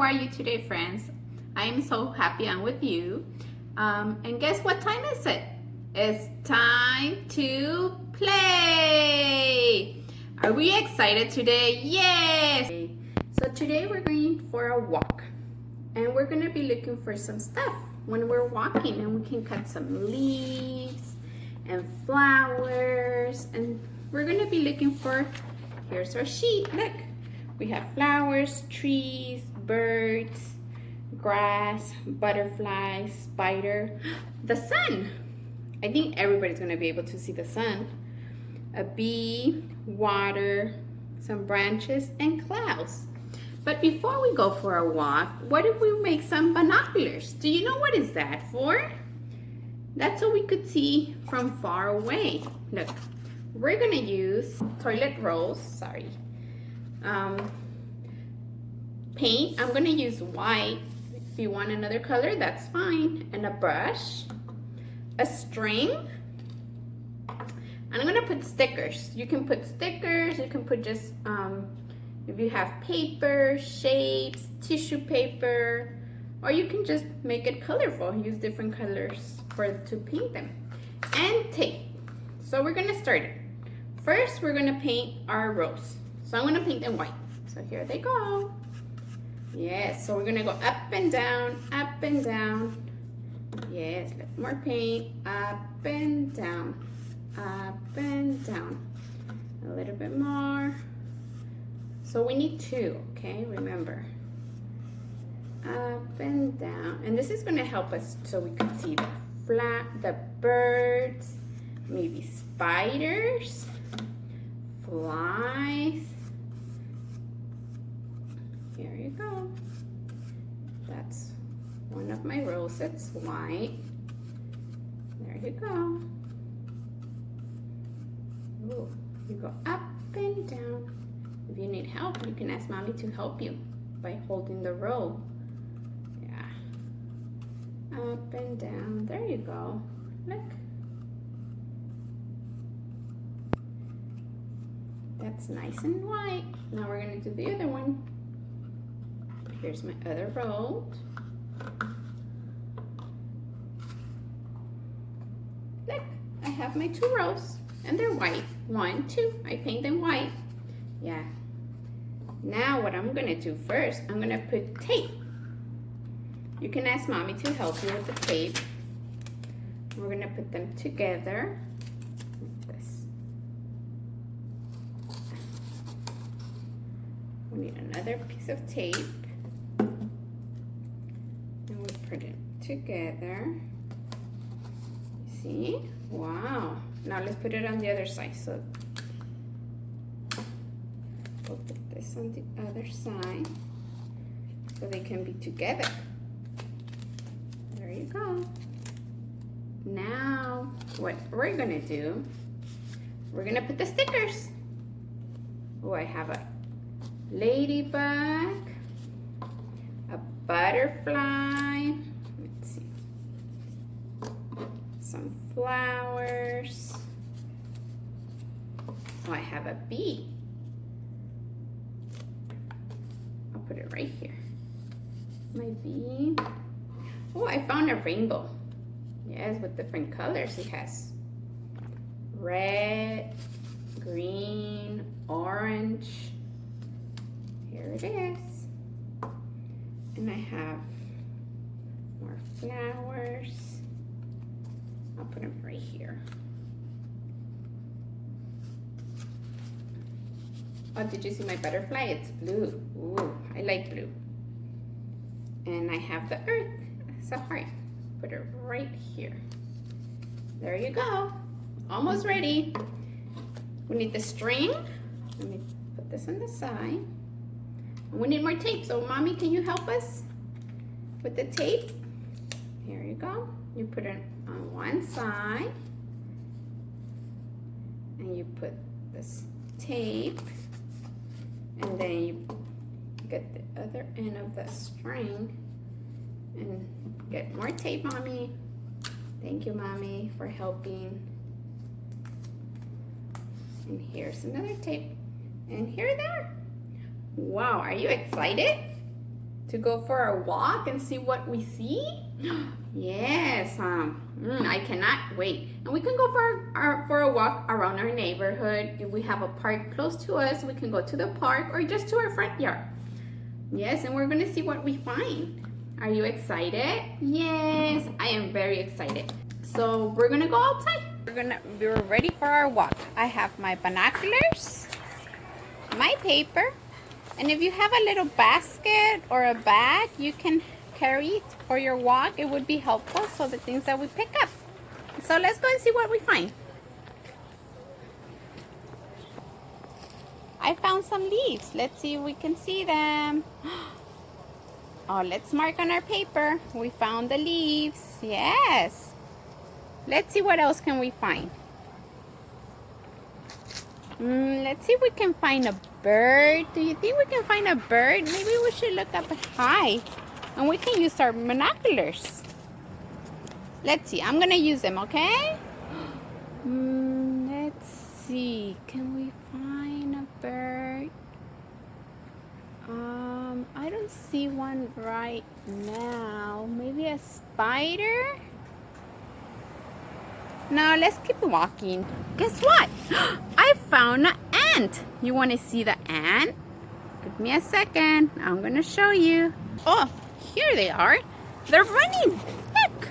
are you today, friends? I am so happy I'm with you. And guess what time is it? It's time to play. Are we excited today? Yes! So today we're going for a walk. And we're going to be looking for some stuff when we're walking. And we can cut some leaves and flowers. And we're going to be looking for, here's our sheet, look. We have flowers, trees, birds, grass, butterflies, spider, the sun. I think everybody's gonna be able to see the sun. A bee, water, some branches, and clouds. But before we go for a walk, what if we make some binoculars? Do you know what is that for? That's so we could see from far away. Look, we're gonna use toilet rolls, paint. I'm gonna use white. If you want another color, that's fine. And a brush, a string, and I'm gonna put stickers. You can put stickers, you can put just, if you have paper, shapes, tissue paper, or you can just make it colorful. Use different colors to paint them. And tape. So we're gonna start it. First, we're gonna paint our rose. So I'm gonna paint them white. So here they go. Yes, so we're gonna go up and down, up and down. Yes, more paint, up and down, up and down. A little bit more. So we need two, okay, remember. Up and down. And this is gonna help us so we can see the birds, maybe spiders, flies. Here you go. That's one of my roses, white. There you go. Ooh, you go up and down. If you need help, you can ask mommy to help you by holding the row. Yeah. Up and down. There you go. Look. That's nice and white. Now we're gonna do the other one. Here's my other row. Look, I have my two rows and they're white. 1, 2, I paint them white. Yeah. Now what I'm gonna do first, I'm gonna put tape. You can ask mommy to help you with the tape. We're gonna put them together. Like this. We need another piece of tape. And we put it together. See? Wow. Now let's put it on the other side. So we'll put this on the other side so they can be together. There you go. Now what we're gonna do, we're gonna put the stickers. Oh, I have a ladybug, a butterfly, let's see, some flowers. Oh, I have a bee. I'll put it right here. My bee. Oh, I found a rainbow. Yes, with different colors. It has red, green, orange. Here it is. And I have more flowers. I'll put them right here. Oh, did you see my butterfly? It's blue. Ooh, I like blue. And I have the earth. It's a heart. Put it right here. There you go. Almost ready. We need the string. Let me put this on the side. We need more tape, so mommy, can you help us with the tape? Here you go. You put it on one side, and you put this tape, and then you get the other end of the string, and get more tape, mommy. Thank you, mommy, for helping. And here's another tape, and here they are. Wow, are you excited? to go for a walk and see what we see? Yes, I cannot wait. And we can go for a walk around our neighborhood. If we have a park close to us, we can go to the park or just to our front yard. Yes, and we're gonna see what we find. Are you excited? Yes, I am very excited. So we're gonna go outside. We're ready for our walk. I have my binoculars, my paper, and if you have a little basket or a bag, you can carry it for your walk. It would be helpful, so the things that we pick up. So let's go and see what we find. I found some leaves. Let's see if we can see them. Oh, let's mark on our paper. We found the leaves. Yes. Let's see what else can we find. Let's see if we can find a bird. Do you think we can find a bird? Maybe we should look up high and we can use our binoculars. Let's see. I'm gonna use them, okay? Let's see. Can we find a bird? I don't see one right now. Maybe a spider? No, let's keep walking. Guess what? I found an ant. You want to see the ant? Give me a second. I'm going to show you. Oh, here they are. They're running. Look.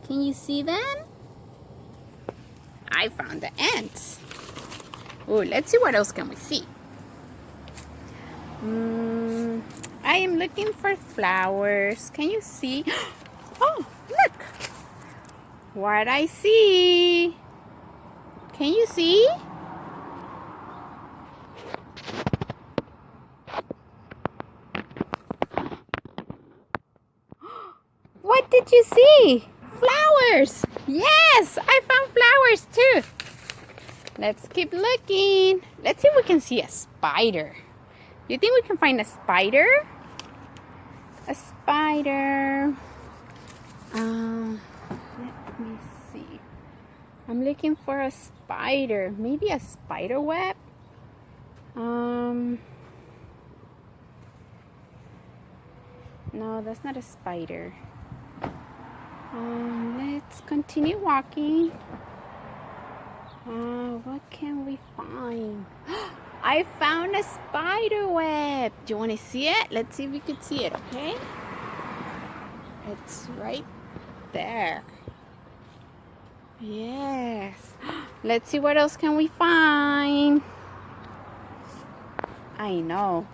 Can you see them? I found the ants. Oh, let's see what else can we see. I am looking for flowers. Can you see? Oh, look. What I see. Can you see? What did you see? Flowers. Yes, I found flowers too. Let's keep looking. Let's see if we can see a spider. Do you think we can find a spider? A spider. Let me see. I'm looking for a spider. Maybe a spider web? No, that's not a spider. Let's continue walking. What can we find? I found a spider web. Do you want to see it? Let's see if we can see it, okay? It's right there. Yes. Let's see what else can we find. I know.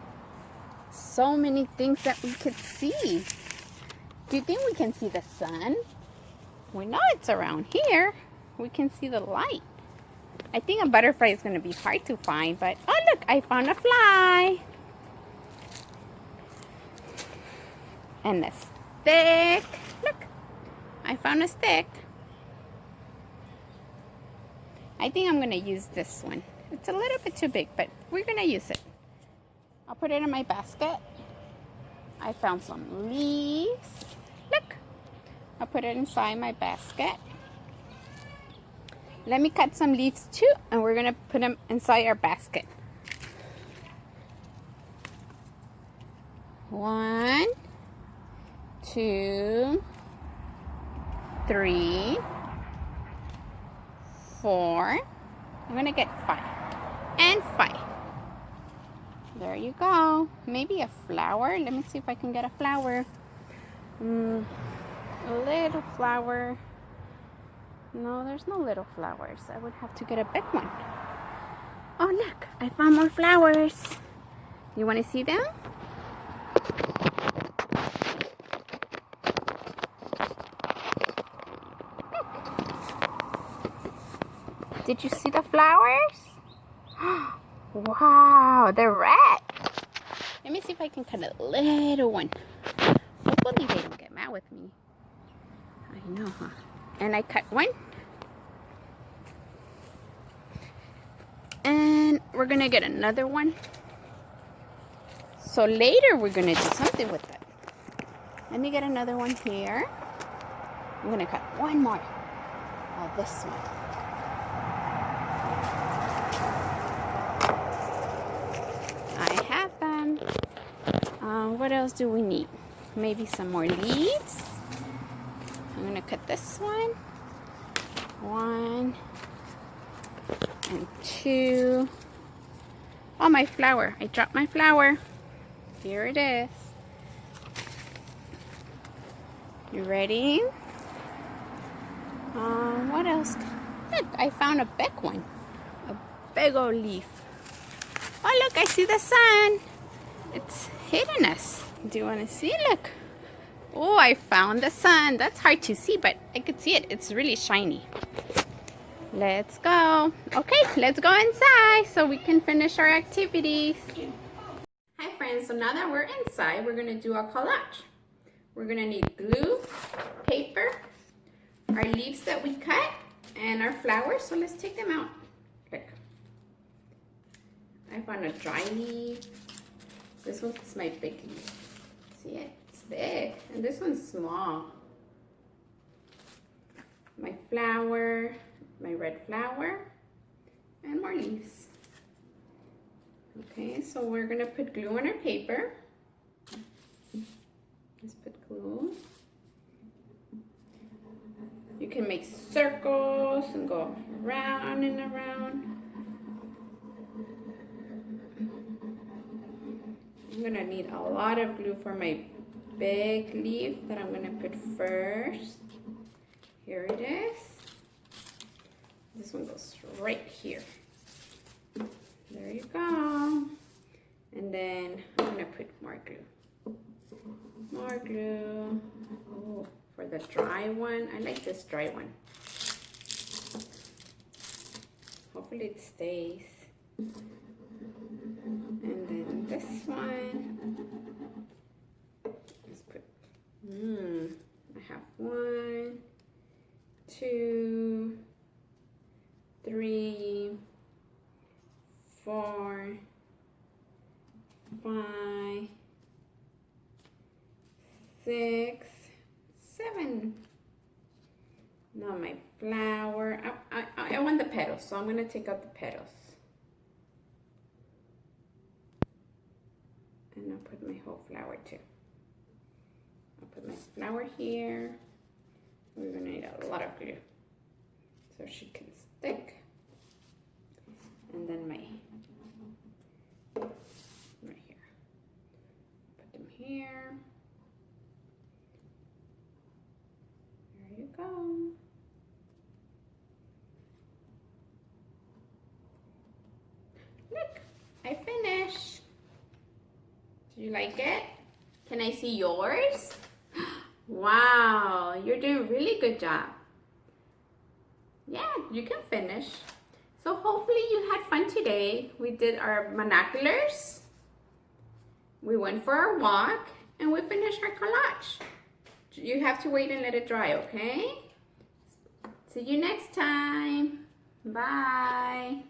So many things that we could see. Do you think we can see the sun? We know it's around here. We can see the light. I think a butterfly is going to be hard to find, but oh look, I found a fly. And a stick. Look, I found a stick. I think I'm going to use this one. It's a little bit too big, but we're going to use it. I'll put it in my basket. I found some leaves. Look, I'll put it inside my basket. Let me cut some leaves too, and we're gonna put them inside our basket. 1, 2, 3, 4. I'm gonna get 5 and 5. There you go. Maybe a flower. Let me see if I can get a flower. A little flower. No, there's no little flowers. I would have to get a big one. Oh, look. I found more flowers. You want to see them? Did you see the flowers? Wow, they're red. Let me see if I can cut a little one. Hopefully they don't get mad with me. I know, huh? And I cut one. And we're gonna get another one. So later we're gonna do something with it. Let me get another one here. I'm gonna cut one more of this one. do we need? Maybe some more leaves. I'm going to cut this one. 1 and 2. Oh, my flower. I dropped my flower. Here it is. You ready? What else? Look, I found a big one. A big old leaf. Oh, look, I see the sun. It's hitting us. Do you want to see? Look. Oh, I found the sun. That's hard to see, but I could see it. It's really shiny. Let's go. Okay, let's go inside so we can finish our activities. Hi, friends. So now that we're inside, we're going to do a collage. We're going to need glue, paper, our leaves that we cut, and our flowers. So let's take them out. Look. I found a dry leaf. This one's my big leaf. See it? It's big. And this one's small. My flower, my red flower, and more leaves. Okay, so we're gonna put glue on our paper. Let's put glue. You can make circles and go around and around. I'm gonna need a lot of glue for my big leaf that I'm gonna put first. Here it is. This one goes right here. There you go. And then I'm gonna put more glue. More glue. Oh, for the dry one. I like this dry one. Hopefully it stays. And then this one. Let's put, I have 1, 2, 3, 4, 5, 6, 7. Now my flower. I want the petals, so I'm going to take out the petals. And I'll put my whole flower too. I'll put my flower here. We're going to need a lot of glue so she can stick. And then my, right here. Put them here. There you go. Look, I finished. Do you like it? Can I see yours? Wow, you're doing a really good job. Yeah, you can finish. So hopefully you had fun today. We did our binoculars. We went for our walk and we finished our collage. You have to wait and let it dry, okay? See you next time. Bye.